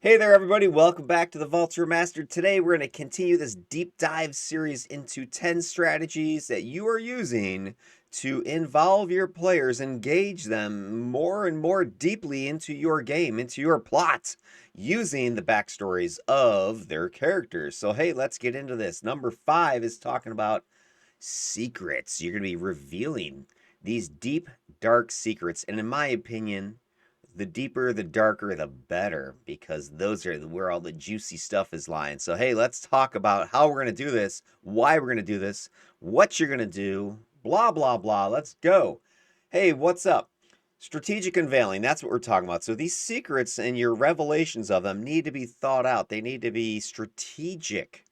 Hey there, everybody. Welcome back to the Vaults Remastered. Today, we're going to continue this deep dive series into 10 strategies that you are using to involve your players, engage them more and more deeply into your game, into your plot, using the backstories of their characters. So, hey, let's get into this. Number 5 is talking about secrets. You're going to be revealing these deep, dark secrets. And in my opinion, the deeper, the darker, the better, because those are where all the juicy stuff is lying. So, hey, let's talk about how we're going to do this, why we're going to do this, what you're going to do, blah, blah, blah. Let's go. Hey, what's up? Strategic unveiling, that's what we're talking about. So, these secrets and your revelations of them need to be thought out, they need to be strategic.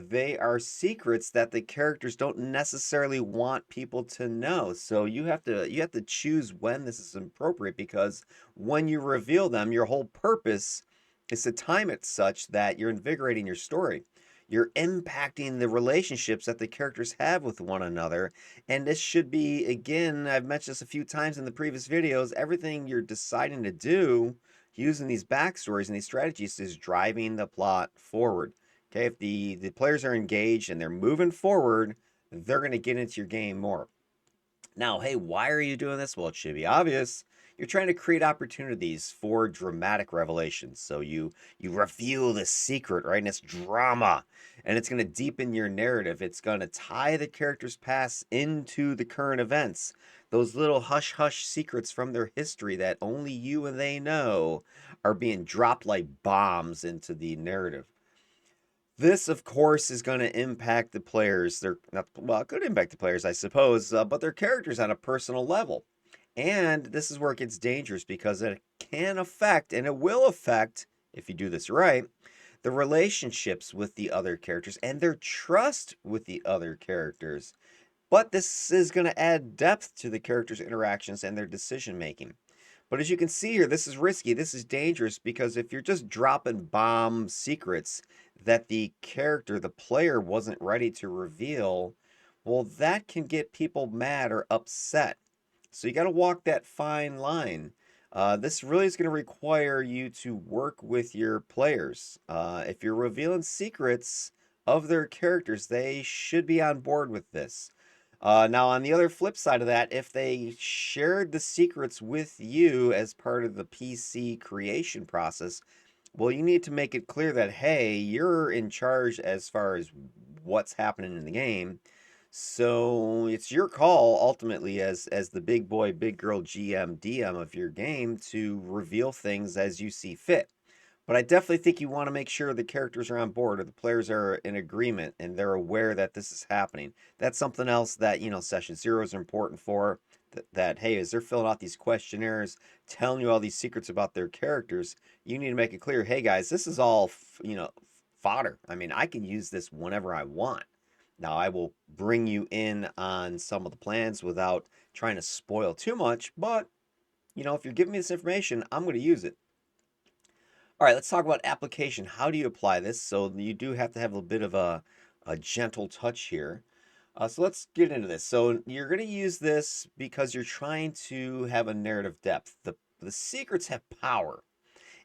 They are secrets that the characters don't necessarily want people to know. So you have to choose when this is appropriate, because when you reveal them, your whole purpose is to time it such that you're invigorating your story. You're impacting the relationships that the characters have with one another. And this should be, again, I've mentioned this a few times in the previous videos, everything you're deciding to do using these backstories and these strategies is driving the plot forward. Okay, if the players are engaged and they're moving forward, they're going to get into your game more. Now, hey, why are you doing this? Well, it should be obvious. You're trying to create opportunities for dramatic revelations. So you reveal the secret, right? And it's drama. And it's going to deepen your narrative. It's going to tie the character's past into the current events. Those little hush hush secrets from their history that only you and they know are being dropped like bombs into the narrative. This, of course, is going to impact the players. They're not, well, it could impact the players, I suppose, but their characters on a personal level. And this is where it gets dangerous, because it can affect, and it will affect, if you do this right, the relationships with the other characters and their trust with the other characters. But this is going to add depth to the characters' interactions and their decision making. But as you can see here, this is risky. This is dangerous, because if you're just dropping bomb secrets that the character, the player, wasn't ready to reveal, well, that can get people mad or upset. So you got to walk that fine line. This really is going to require you to work with your players. If you're revealing secrets of their characters, they should be on board with this. Now, on the other flip side of that, if they shared the secrets with you as part of the PC creation process, well, you need to make it clear that, hey, you're in charge as far as what's happening in the game. So it's your call ultimately, as the big boy, big girl GM, DM of your game, to reveal things as you see fit. But I definitely think you want to make sure the characters are on board, or the players are in agreement and they're aware that this is happening. That's something else that, session zeros are important for. That, hey, as they're filling out these questionnaires, telling you all these secrets about their characters, you need to make it clear, hey guys, this is all, fodder. I mean, I can use this whenever I want. Now, I will bring you in on some of the plans without trying to spoil too much, but, if you're giving me this information, I'm going to use it. All right, let's talk about application. How do you apply this? So you do have to have a bit of a gentle touch here. So let's get into this. So you're going to use this because you're trying to have a narrative depth. The secrets have power,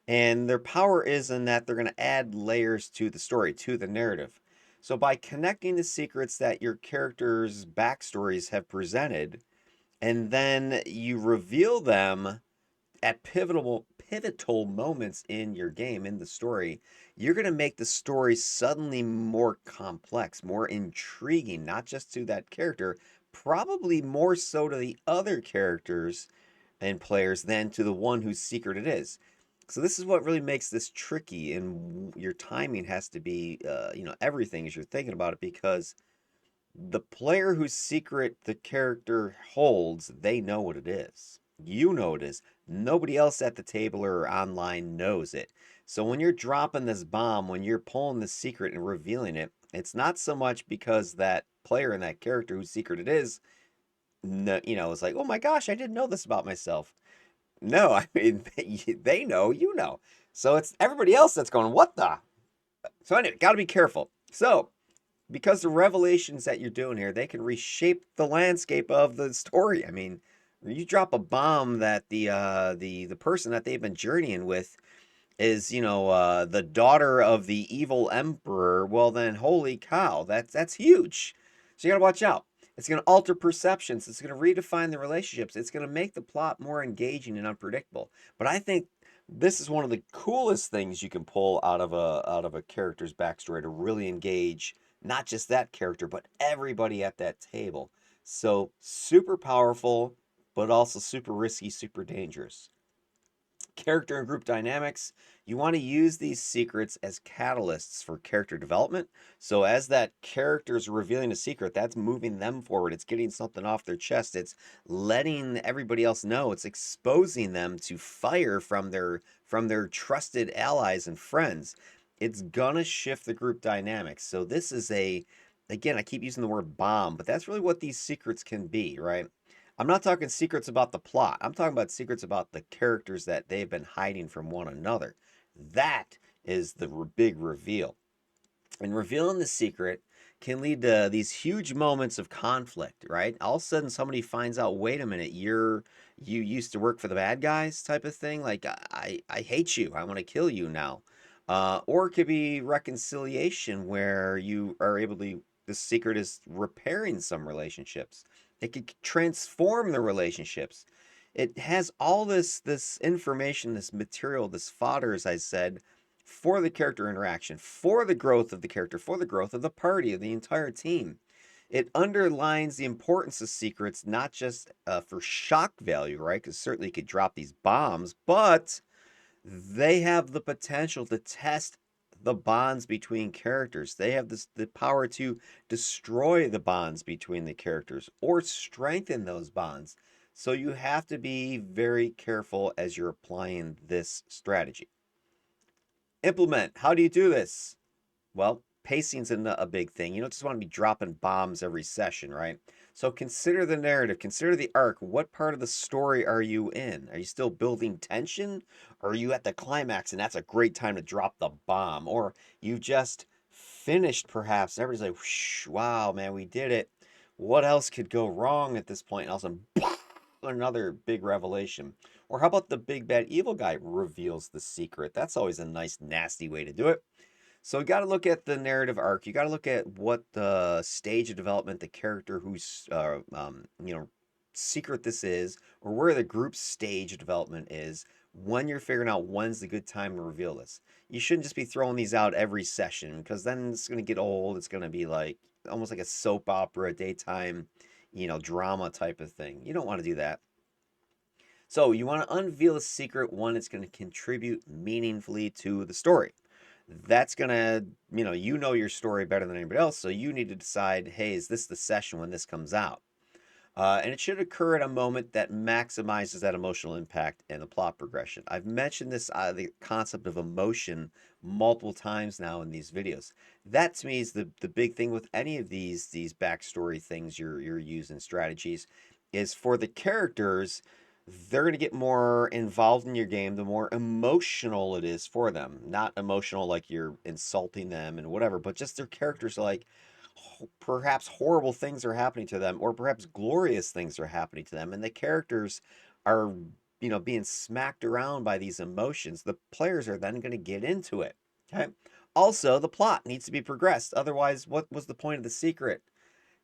and their power is in that they're going to add layers to the story, to the narrative. So by connecting the secrets that your characters' backstories have presented, and then you reveal them at pivotal moments in your game, in the story, you're going to make the story suddenly more complex, more intriguing, not just to that character, probably more so to the other characters and players than to the one whose secret it is. So this is what really makes this tricky, and your timing has to be, everything as you're thinking about it, because the player whose secret the character holds, they know what it is. You know it is. Nobody else at the table or online knows it. So when you're dropping this bomb, when you're pulling the secret and revealing it, it's not so much because that player and that character whose secret it is, it's like, oh my gosh, I didn't know this about myself. No, I mean, they know, you know. So it's everybody else that's going, what the? So anyway, got to be careful. So because the revelations that you're doing here, they can reshape the landscape of the story. I mean, you drop a bomb that the person that they've been journeying with is, the daughter of the evil emperor, well then, holy cow, that's huge. So you gotta watch out. It's gonna alter perceptions. It's gonna redefine the relationships. It's gonna make the plot more engaging and unpredictable. But I think this is one of the coolest things you can pull out of a character's backstory to really engage not just that character, but everybody at that table. So super powerful, but also super risky, super dangerous. Character and group dynamics, you want to use these secrets as catalysts for character development. So as that character is revealing a secret, that's moving them forward. It's getting something off their chest. It's letting everybody else know. It's exposing them to fire from their trusted allies and friends. It's gonna shift the group dynamics. So this is again, I keep using the word bomb, but that's really what these secrets can be, right? I'm not talking secrets about the plot. I'm talking about secrets about the characters that they've been hiding from one another. That is the big reveal. And revealing the secret can lead to these huge moments of conflict, right? All of a sudden somebody finds out, wait a minute, you used to work for the bad guys type of thing. Like I hate you. I want to kill you now. Or it could be reconciliation where you are able to the secret is repairing some relationships. It could transform the relationships. It has all this information, this material, this fodder, as I said, for the character interaction, for the growth of the character, for the growth of the party, of the entire team. It underlines the importance of secrets, not just for shock value, right? Because certainly you could drop these bombs, but they have the potential to test the bonds between characters. They have the power to destroy the bonds between the characters or strengthen those bonds. So you have to be very careful as you're applying this strategy. Implement. How do you do this? Well, pacing's a big thing. You don't just want to be dropping bombs every session, right? So consider the narrative, consider the arc. What part of the story are you in? Are you still building tension? Or are you at the climax and that's a great time to drop the bomb? Or you just finished perhaps and everybody's like, "Whoosh, wow, man, we did it. What else could go wrong at this point?" And all of a sudden, another big revelation. Or how about the big bad evil guy reveals the secret? That's always a nice, nasty way to do it. So you got to look at the narrative arc. You got to look at what the stage of development, the character whose secret this is, or where the group's stage of development is. When you're figuring out when's the good time to reveal this, you shouldn't just be throwing these out every session because then it's going to get old. It's going to be like almost like a soap opera, daytime, drama type of thing. You don't want to do that. So you want to unveil a secret one that's going to contribute meaningfully to the story. That's going to, your story better than anybody else. So you need to decide, hey, is this the session when this comes out? And it should occur at a moment that maximizes that emotional impact and the plot progression. I've mentioned this, the concept of emotion multiple times now in these videos. That to me is the big thing with any of these backstory things you're using strategies is for the characters. They're going to get more involved in your game the more emotional it is for them. Not emotional like you're insulting them and whatever, but just their characters are like, perhaps horrible things are happening to them or perhaps glorious things are happening to them and the characters are being smacked around by these emotions. The players are then going to get into it. Okay, also the plot needs to be progressed, otherwise what was the point of the secret?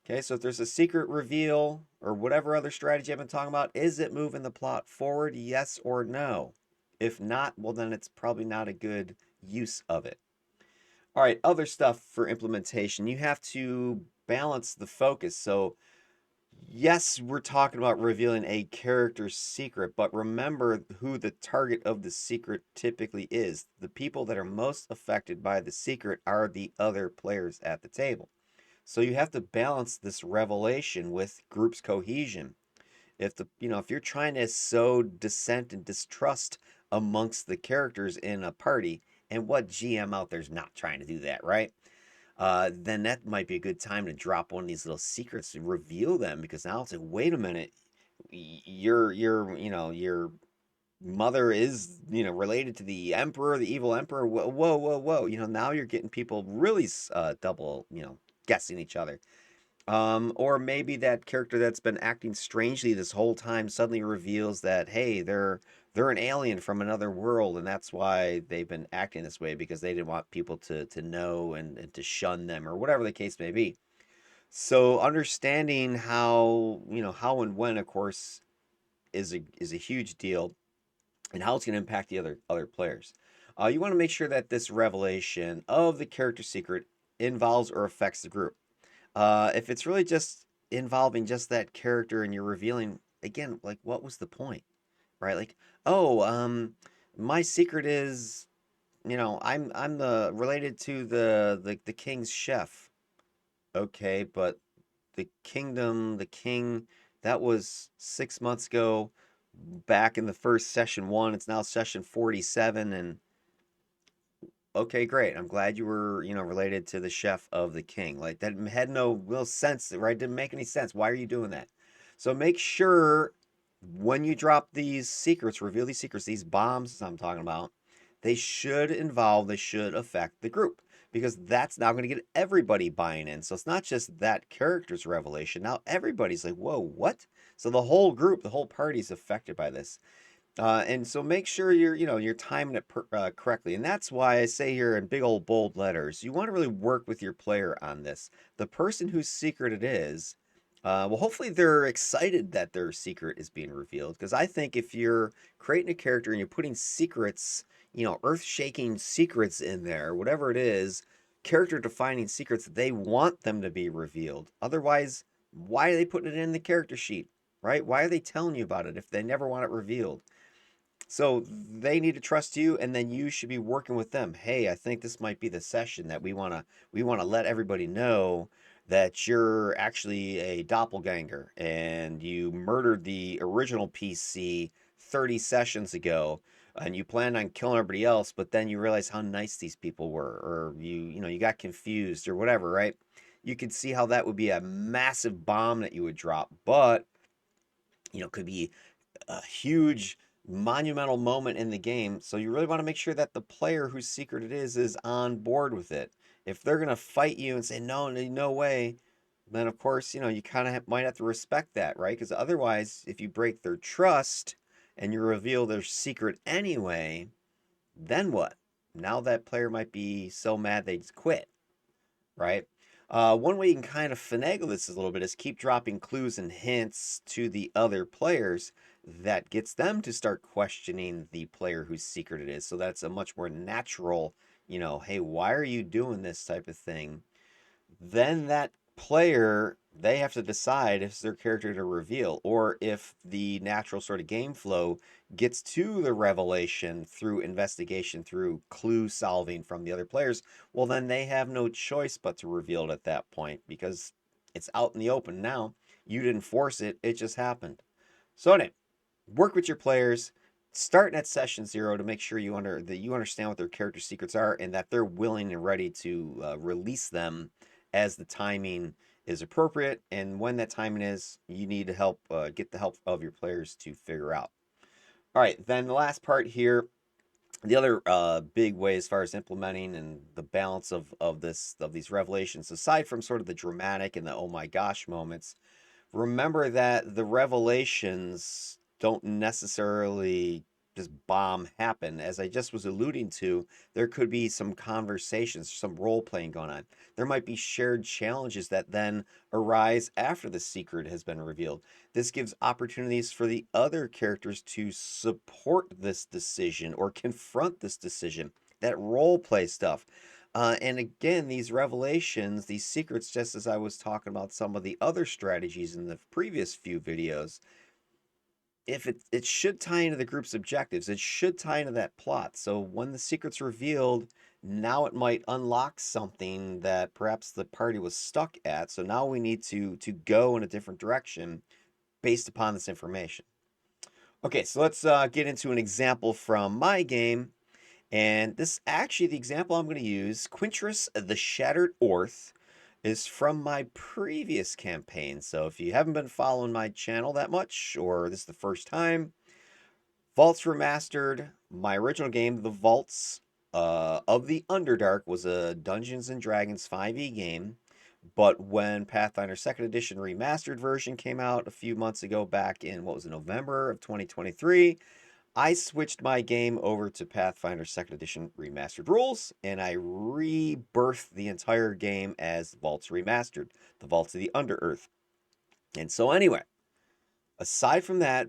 Okay, so if there's a secret reveal or whatever other strategy I've been talking about, is it moving the plot forward, yes or no? If not, well then it's probably not a good use of it. All right, other stuff for implementation. You have to balance the focus. So, yes, we're talking about revealing a character's secret, but remember who the target of the secret typically is. The people that are most affected by the secret are the other players at the table. So you have to balance this revelation with group's cohesion. If you're trying to sow dissent and distrust amongst the characters in a party, and what GM out there is not trying to do that, right? Then that might be a good time to drop one of these little secrets and reveal them because now it's like, wait a minute, your mother is related to the emperor, the evil emperor. Whoa, whoa, whoa, whoa. Now you're getting people really double guessing each other. Or maybe that character that's been acting strangely this whole time suddenly reveals that, hey, they're an alien from another world, and that's why they've been acting this way because they didn't want people to know and to shun them or whatever the case may be. So understanding how, how and when, of course, is a huge deal, and how it's going to impact the other players. You want to make sure that this revelation of the character secret involves or affects the group. If it's really just involving just that character and you're revealing again, like what was the point, right? Like, oh, my secret is, I'm the related to the king's chef. Okay, but the king, that was 6 months ago, back in the first session one. It's now session 47, and okay, great. I'm glad you were, related to the chef of the king. Like that had no real sense, right? Didn't make any sense. Why are you doing that? So make sure when you drop these secrets, reveal these secrets, these bombs I'm talking about, they should affect the group because that's now going to get everybody buying in. So it's not just that character's revelation. Now everybody's like, whoa, what? So the whole group, the whole party is affected by this. And so make sure you're timing it correctly. And that's why I say here in big old bold letters, you want to really work with your player on this. The person whose secret it is, well, hopefully they're excited that their secret is being revealed. Because I think if you're creating a character and you're putting secrets, earth-shaking secrets in there, whatever it is, character-defining secrets, they want them to be revealed. Otherwise, why are they putting it in the character sheet, right? Why are they telling you about it if they never want it revealed? So they need to trust you, and then you should be working with them. Hey, I think this might be the session that we wanna let everybody know that you're actually a doppelganger and you murdered the original PC 30 sessions ago, and you planned on killing everybody else, but then you realize how nice these people were, or you got confused or whatever, right? You could see how that would be a massive bomb that you would drop, but could be a huge monumental moment in the game. So you really want to make sure that the player whose secret it is on board with it. If they're going to fight you and say, no, no way, then of course, you kind of might have to respect that, right? Because otherwise, if you break their trust and you reveal their secret anyway, then what? Now that player might be so mad they just quit, right? One way you can kind of finagle this a little bit is keep dropping clues and hints to the other players that gets them to start questioning the player whose secret it is. So that's a much more natural, hey, why are you doing this type of thing? Then that player, they have to decide if it's their character to reveal or if the natural sort of game flow gets to the revelation through investigation, through clue solving from the other players. Well, then they have no choice but to reveal it at that point because it's out in the open now. You didn't force it, it just happened. So anyway, work with your players starting at session zero to make sure that you understand what their character secrets are and that they're willing and ready to release them as the timing is appropriate. And when that timing is, you need to get the help of your players to figure out. All right, then the last part here, the other big way as far as implementing and the balance of these revelations, aside from sort of the dramatic and the oh my gosh moments, remember that the revelations don't necessarily just bomb happen. As I just was alluding to, there could be some conversations, some role playing going on. There might be shared challenges that then arise after the secret has been revealed. This gives opportunities for the other characters to support this decision or confront this decision. That role play stuff. And again, these revelations, these secrets, just as I was talking about some of the other strategies in the previous few videos, if it should tie into the group's objectives, it should tie into that plot. So when the secret's revealed, now it might unlock something that perhaps the party was stuck at. So now we need to go in a different direction based upon this information. Okay, so let's get into an example from my game. And this actually, the example I'm going to use, Quintris the Shattered Orth, is from my previous campaign. So if you haven't been following my channel that much, or this is the first time, Vaults Remastered, my original game, The Vaults of the Underdark, was a Dungeons and Dragons 5e game. But when Pathfinder 2nd Edition Remastered version came out a few months ago, back in, what was it, November of 2023, I switched my game over to Pathfinder 2nd Edition Remastered Rules, and I rebirthed the entire game as Vaults Remastered, the Vaults of the Underearth. And so, anyway, aside from that,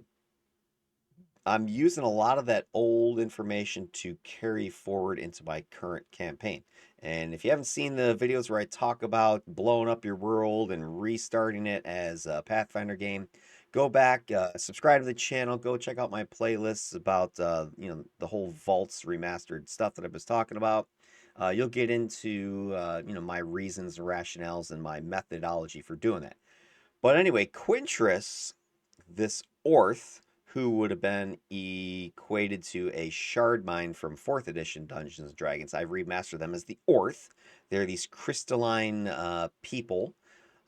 I'm using a lot of that old information to carry forward into my current campaign. And if you haven't seen the videos where I talk about blowing up your world and restarting it as a Pathfinder game, go back, subscribe to the channel, go check out my playlists about the whole Vaults remastered stuff that I was talking about. You'll get into my reasons and rationales and my methodology for doing that. But anyway, Quintris, this Orth, who would have been equated to a shard mine from 4th edition Dungeons and Dragons. I've remastered them as the Orth. They're these crystalline people.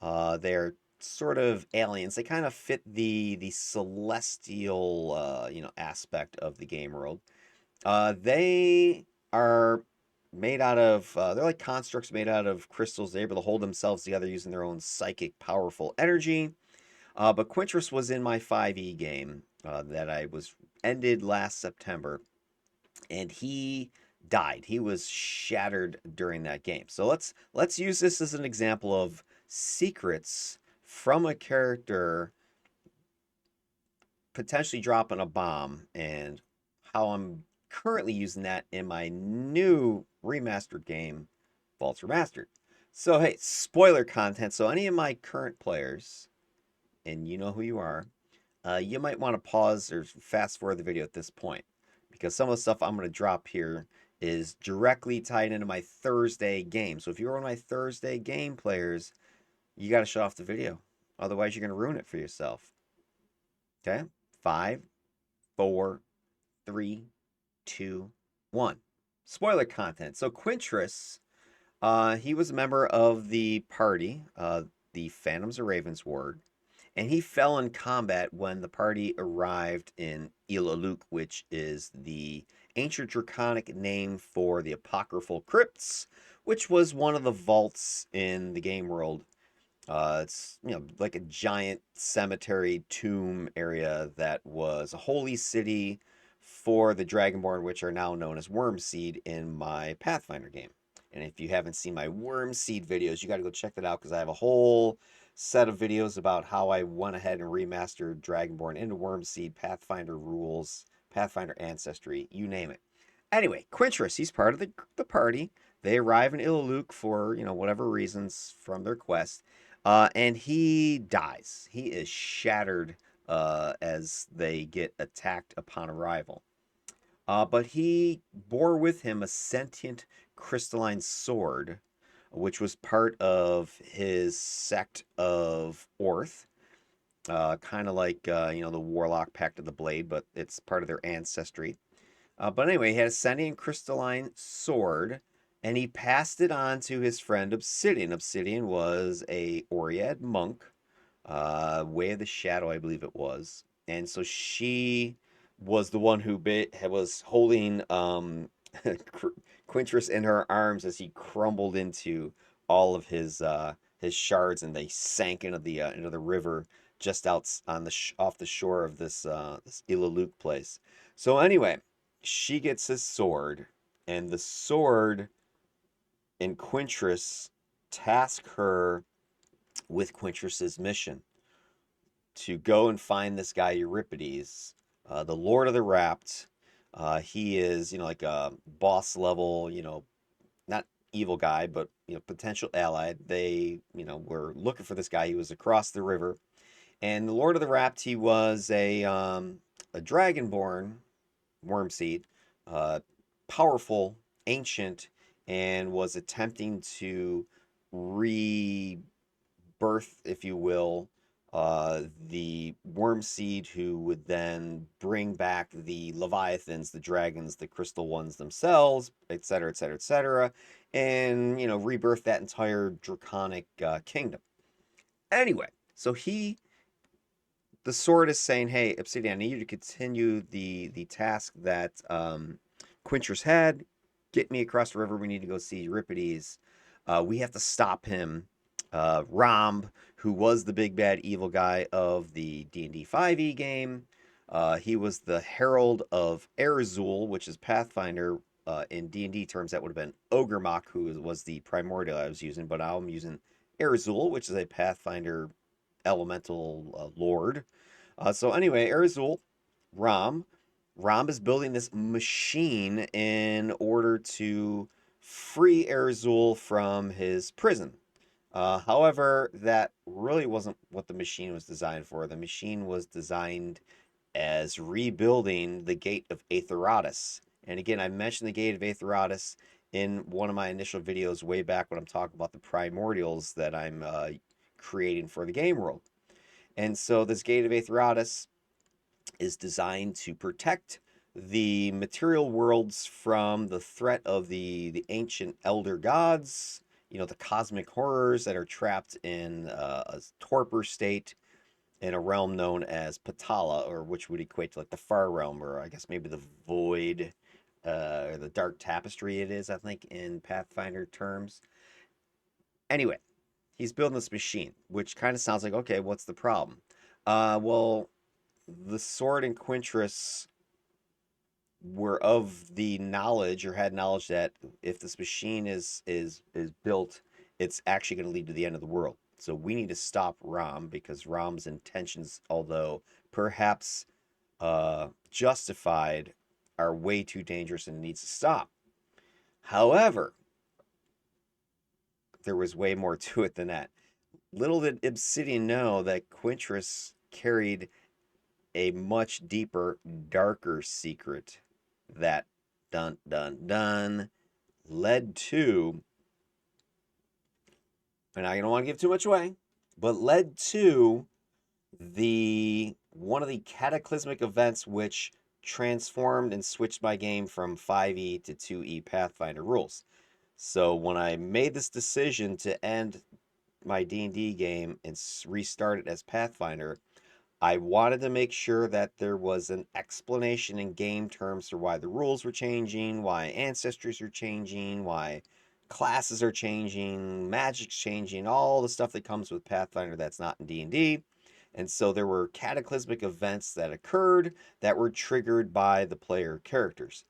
They're sort of aliens. They kind of fit the celestial aspect of the game world. They are made out of they're like constructs made out of crystals. They're able to hold themselves together using their own psychic powerful energy. But Quintris was in my 5e game that I was ended last September, and he died. He was shattered during that game. So let's use this as an example of secrets from a character potentially dropping a bomb and how I'm currently using that in my new remastered game, Vaults Remastered. So hey, spoiler content. So any of my current players, and you know who you are, you might want to pause or fast forward the video at this point because some of the stuff I'm going to drop here is directly tied into my Thursday game. So if you're one of my Thursday game players, you got to shut off the video. Otherwise, you're going to ruin it for yourself. Okay? 5, 4, 3, 2, 1. Spoiler content. So Quintris, he was a member of the party, the Phantoms of Ravensward, and he fell in combat when the party arrived in Ilaluk, which is the ancient draconic name for the apocryphal crypts, which was one of the vaults in the game world. It's like a giant cemetery tomb area that was a holy city for the Dragonborn, which are now known as Wormseed in my Pathfinder game. And if you haven't seen my Wormseed videos, you got to go check that out because I have a whole set of videos about how I went ahead and remastered Dragonborn into Wormseed, Pathfinder rules, Pathfinder ancestry, you name it. Anyway, Quintris, he's part of the party. They arrive in Ilaluk for, whatever reasons from their quest. And he dies. He is shattered as they get attacked upon arrival. But he bore with him a sentient crystalline sword, which was part of his sect of Orth. Kind of like, the Warlock Pact of the Blade, but it's part of their ancestry. But anyway, he had a sentient crystalline sword, and he passed it on to his friend Obsidian. Obsidian was a Oread monk, Way of the Shadow, I believe it was. And so she was the one who was holding Quintris in her arms as he crumbled into all of his shards, and they sank into the river just out on off the shore of this Ilaluk place. So anyway, she gets his sword, and the sword and Quintris task her with Quintris's mission to go and find this guy Euripides, the Lord of the Rapt. He is, like a boss level, not evil guy, but potential ally. They, were looking for this guy. He was across the river, and the Lord of the Rapt. He was a dragonborn Wormseed, powerful, ancient, and was attempting to rebirth, if you will, the Wormseed, who would then bring back the Leviathans, the dragons, the crystal ones themselves, etc., etc., etc., and rebirth that entire draconic kingdom. Anyway, so the sword is saying, "Hey, Obsidian, I need you to continue the task that Quintris had. Get me across the river. We need to go see Euripides. We have to stop him." Romb, who was the big bad evil guy of the D&D 5e game, He was the herald of Erzul, which is Pathfinder. In D&D terms, that would have been Ogremok, who was the primordial I was using, but now I'm using Erzul, which is a Pathfinder elemental lord. So anyway, Erzul, Ram. Ram is building this machine in order to free Erzul from his prison. However, that really wasn't what the machine was designed for. The machine was designed as rebuilding the Gate of Aetherotis. And again, I mentioned the Gate of Aetherotis in one of my initial videos way back when I'm talking about the primordials that I'm creating for the game world. And so this Gate of Aetherotis is designed to protect the material worlds from the threat of the ancient elder gods, the cosmic horrors that are trapped in a torpor state in a realm known as Patala, or which would equate to like the Far Realm, or I guess maybe the Void, or the Dark Tapestry it is, I think, in Pathfinder terms. Anyway, he's building this machine, which kind of sounds like, okay, what's the problem? Well, the Sword and Quintress were of the knowledge or had knowledge that if this machine is built, it's actually going to lead to the end of the world. So we need to stop Ram because Ram's intentions, although perhaps justified, are way too dangerous and needs to stop. However, there was way more to it than that. Little did Obsidian know that Quintress carried a much deeper, darker secret that dun dun dun led to, and I don't want to give too much away, but led to the one of the cataclysmic events which transformed and switched my game from 5e to 2e Pathfinder rules. So when I made this decision to end my D&D game and restart it as Pathfinder, I wanted to make sure that there was an explanation in game terms for why the rules were changing, why ancestries are changing, why classes are changing, magic's changing, all the stuff that comes with Pathfinder that's not in D&D. And so there were cataclysmic events that occurred that were triggered by the player characters.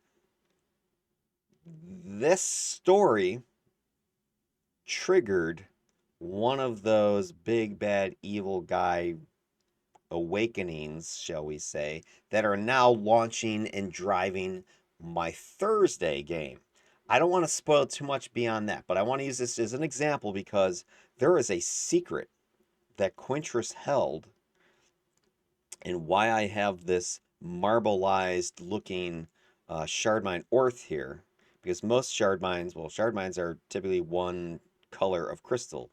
This story triggered one of those big bad evil guy awakenings, shall we say, that are now launching and driving my Thursday game. I don't want to spoil too much beyond that, but I want to use this as an example because there is a secret that Quintress held and why I have this marbleized looking shard mine orth here. Because most shard mines, well, shard mines are typically one color of crystal.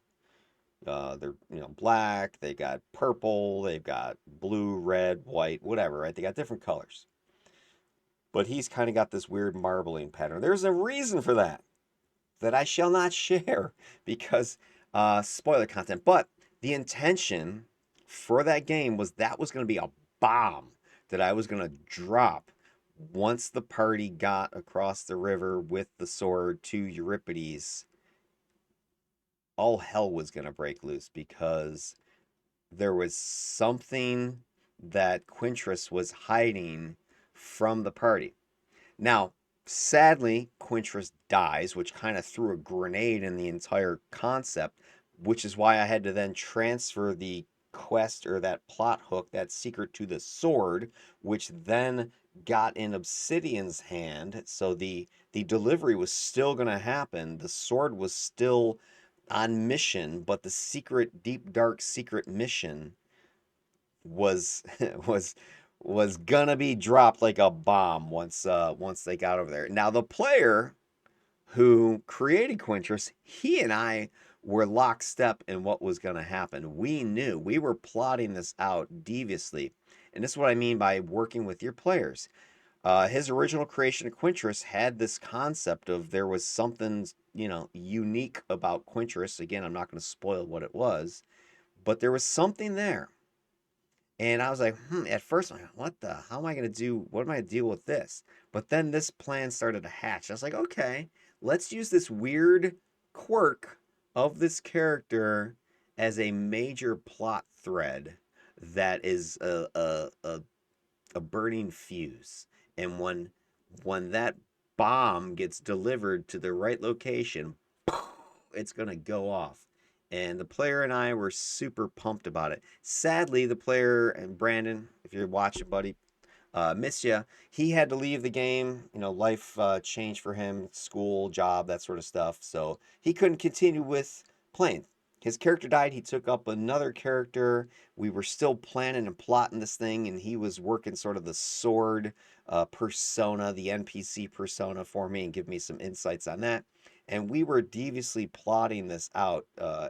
They're black, they got purple, they've got blue, red, white, whatever, right? They got different colors. But he's kind of got this weird marbling pattern. There's a reason for that I shall not share because spoiler content. But the intention for that game was that was going to be a bomb that I was going to drop once the party got across the river with the sword to Euripides. All hell was going to break loose because there was something that Quintress was hiding from the party. Now, sadly, Quintress dies, which kind of threw a grenade in the entire concept, which is why I had to then transfer the quest or that plot hook, that secret to the sword, which then got in Obsidian's hand. So the delivery was still going to happen. The sword was still on mission, but the secret, deep, dark, secret mission was was was gonna be dropped like a bomb once they got over there. Now the player who created Quintress, he and I were lockstep in what was gonna happen. We knew we were plotting this out deviously, and this is what I mean by working with your players. His original creation of Quintress had this concept of there was something, unique about Quintress. Again, I'm not going to spoil what it was, but there was something there. And I was like, at first, I'm like, how am I going to do, what am I going to deal with this? But then this plan started to hatch. I was like, okay, let's use this weird quirk of this character as a major plot thread that is a a burning fuse. And when that bomb gets delivered to the right location, it's going to go off. And the player and I were super pumped about it. Sadly, the player and Brandon, if you're watching, buddy, miss ya. He had to leave the game. You know, life changed for him, school, job, that sort of stuff. So he couldn't continue with playing. His character died. He took up another character. We were still planning and plotting this thing, and he was working sort of the sword persona, the NPC persona for me, and give me some insights on that. And we were deviously plotting this out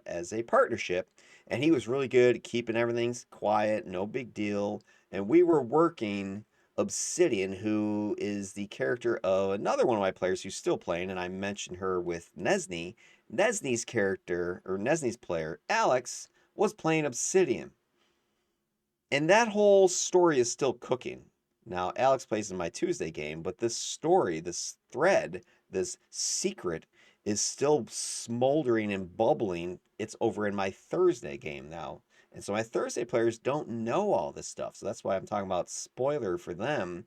as a partnership. And he was really good at keeping everything quiet, no big deal. And we were working Obsidian, who is the character of another one of my players who's still playing, and I mentioned her with Nesney. Nesney's character, or Nesney's player, Alex, was playing Obsidian. And that whole story is still cooking. Now, Alex plays in my Tuesday game, but this story, this thread, this secret is still smoldering and bubbling. It's over in my Thursday game now. And so my Thursday players don't know all this stuff. So that's why I'm talking about spoiler for them.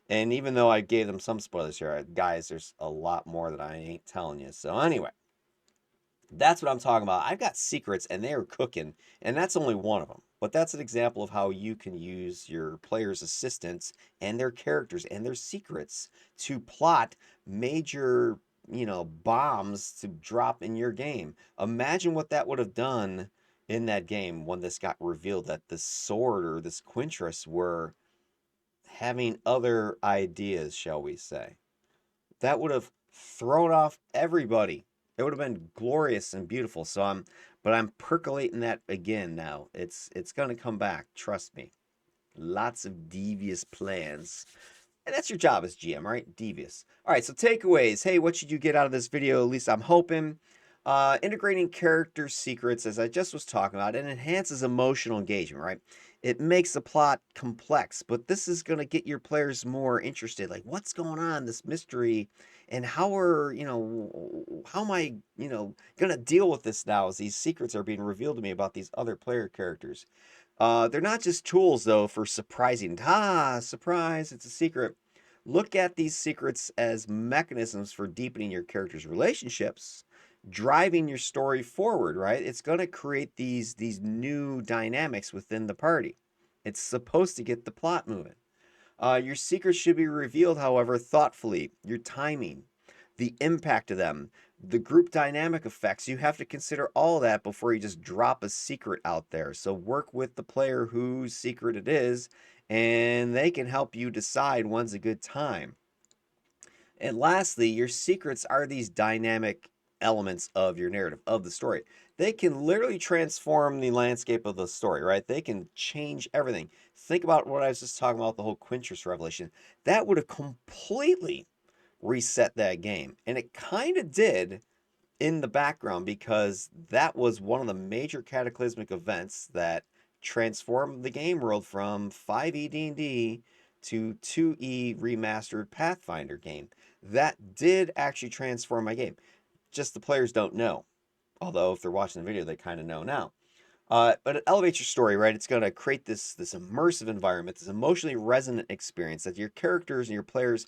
And even though I gave them some spoilers here, guys, there's a lot more that I ain't telling you. So anyway, that's what I'm talking about. I've got secrets and they are cooking, and that's only one of them. But that's an example of how you can use your players' assistants and their characters and their secrets to plot major, bombs to drop in your game. Imagine what that would have done in that game when this got revealed that this sword or this Quintress were having other ideas, shall we say. That would have thrown off everybody. It would have been glorious and beautiful. But I'm percolating that again now. It's gonna come back. Trust me. Lots of devious plans. And that's your job as GM, right? Devious. All right, so takeaways. Hey, what should you get out of this video? At least I'm hoping. Integrating character secrets, as I just was talking about, it enhances emotional engagement, right? It makes the plot complex, but this is going to get your players more interested. Like, what's going on, this mystery, and how am I, going to deal with this now as these secrets are being revealed to me about these other player characters? They're not just tools, though, for surprising. Surprise, it's a secret. Look at these secrets as mechanisms for deepening your characters' relationships, driving your story forward, right? It's going to create these new dynamics within the party. It's supposed to get the plot moving. Your secrets should be revealed, however, thoughtfully. Your timing, the impact of them, the group dynamic effects. You have to consider all that before you just drop a secret out there. So work with the player whose secret it is, and they can help you decide when's a good time. And lastly, your secrets are these dynamic elements of your narrative, of the story. They can literally transform the landscape of the story, right? They can change everything. Think about what I was just talking about, the whole Quintress revelation. That would have completely reset that game. And it kind of did in the background because that was one of the major cataclysmic events that transformed the game world from 5e D&D to 2e remastered Pathfinder game. That did actually transform my game. Just the players don't know. Although if they're watching the video, they kind of know now. But it elevates your story, right? It's going to create this immersive environment, this emotionally resonant experience that your characters and your players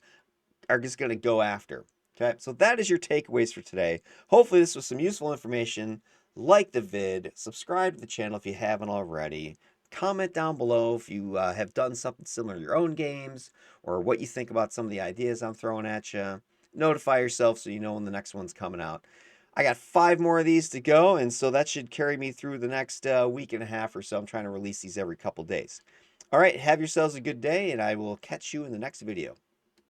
are just going to go after. Okay, so that is your takeaways for today. Hopefully this was some useful information. Like the vid, subscribe to the channel if you haven't already. Comment down below if you have done something similar to your own games or what you think about some of the ideas I'm throwing at you. Notify yourself so you know when the next one's coming out. I got 5 more of these to go, and so that should carry me through the next week and a half or so. I'm trying to release these every couple days. All right, have yourselves a good day, and I will catch you in the next video.